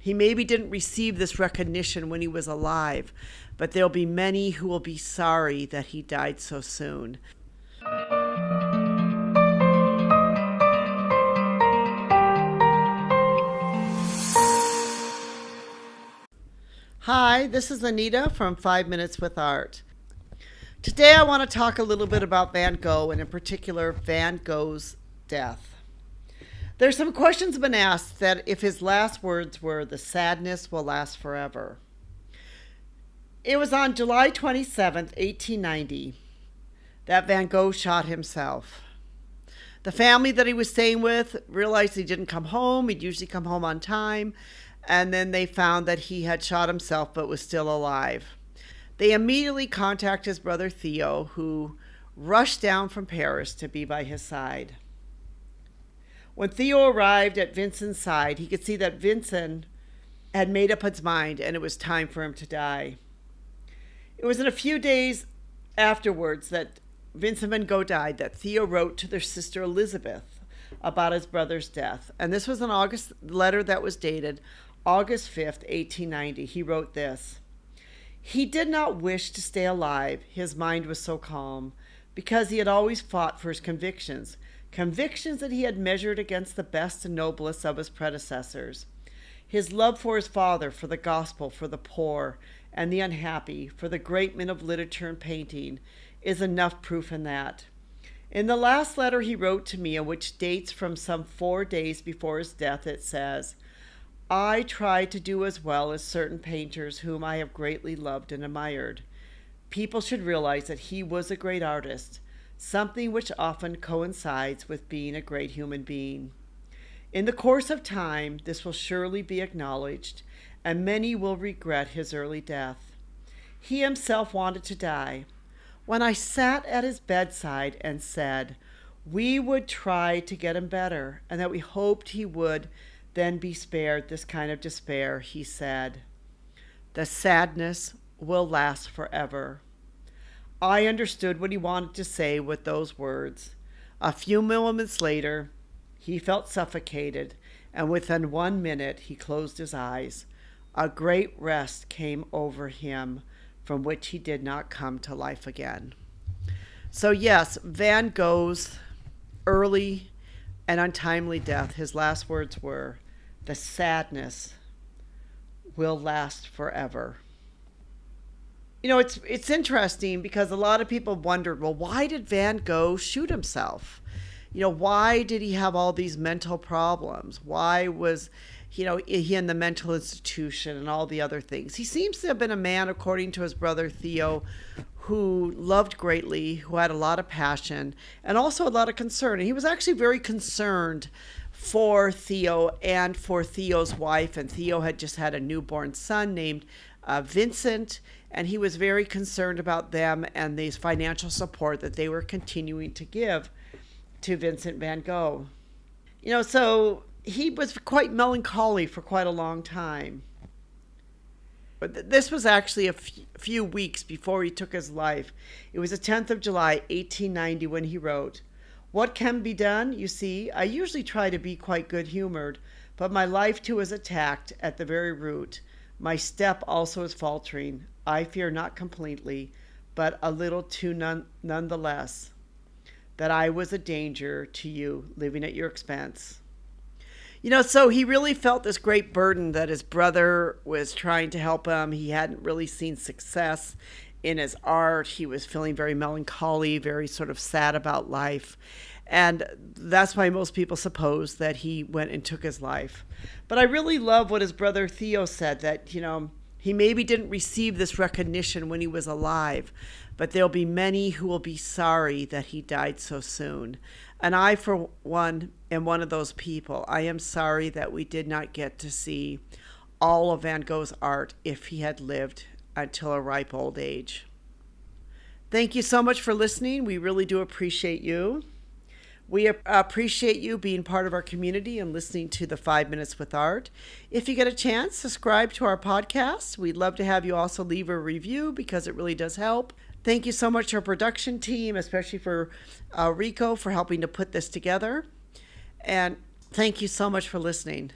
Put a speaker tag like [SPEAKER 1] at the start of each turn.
[SPEAKER 1] He maybe didn't receive this recognition when he was alive, but there'll be many who will be sorry that he died so soon. Hi, this is Anita from 5 Minutes with Art. Today I want to talk a little bit about Van Gogh, and in particular Van Gogh's death. There's some questions been asked that if his last words were, "The sadness will last forever." It was on July 27th, 1890, that Van Gogh shot himself. The family that he was staying with realized he didn't come home. He'd usually come home on time. And then they found that he had shot himself but was still alive. They immediately contacted his brother Theo, who rushed down from Paris to be by his side. When Theo arrived at Vincent's side, he could see that Vincent had made up his mind and it was time for him to die. It was in a few days afterwards that Vincent van Gogh died that Theo wrote to their sister Elizabeth about his brother's death. And this was an August letter that was dated August 5th, 1890. He wrote this: "He did not wish to stay alive. His mind was so calm, because he had always fought for his convictions that he had measured against the best and noblest of his predecessors. His love for his father, for the gospel, for the poor and the unhappy, for the great men of literature and painting, is enough proof in that." In the last letter he wrote to me, which dates from some 4 days before his death, it says, "I tried to do as well as certain painters whom I have greatly loved and admired. People should realize that he was a great artist, something which often coincides with being a great human being. In the course of time, this will surely be acknowledged, and many will regret his early death. He himself wanted to die. When I sat at his bedside and said we would try to get him better, and that we hoped he would then be spared this kind of despair, he said, 'The sadness will last forever.' I understood what he wanted to say with those words. A few moments later, he felt suffocated, and within 1 minute he closed his eyes. A great rest came over him, from which he did not come to life again." So yes, Van Gogh's early and untimely death, his last words were, "The sadness will last forever." You know, it's interesting because a lot of people wondered, well, why did Van Gogh shoot himself? You know, why did he have all these mental problems? Why was, he in the mental institution and all the other things? He seems to have been a man, according to his brother Theo, who loved greatly, who had a lot of passion and also a lot of concern. And he was actually very concerned for Theo and for Theo's wife. And Theo had just had a newborn son named Vincent, and he was very concerned about them and the financial support that they were continuing to give to Vincent van Gogh. So he was quite melancholy for quite a long time. But this was actually a few weeks before he took his life. It was the 10th of July, 1890, when he wrote, "What can be done? You see, I usually try to be quite good-humored, but my life too is attacked at the very root. My step also is faltering. I fear not completely, but a little too none the less, that I was a danger to you, living at your expense." So he really felt this great burden that his brother was trying to help him. He hadn't really seen success in his art. He was feeling very melancholy, very sort of sad about life. And that's why most people suppose that he went and took his life. But I really love what his brother Theo said, that, he maybe didn't receive this recognition when he was alive, but there'll be many who will be sorry that he died so soon. And I, for one, am one of those people. I am sorry that we did not get to see all of Van Gogh's art if he had lived until a ripe old age. Thank you so much for listening. We really do appreciate you. We appreciate you being part of our community and listening to the 5 Minutes with Art. If you get a chance, subscribe to our podcast. We'd love to have you also leave a review because it really does help. Thank you so much to our production team, especially for Rico for helping to put this together. And thank you so much for listening.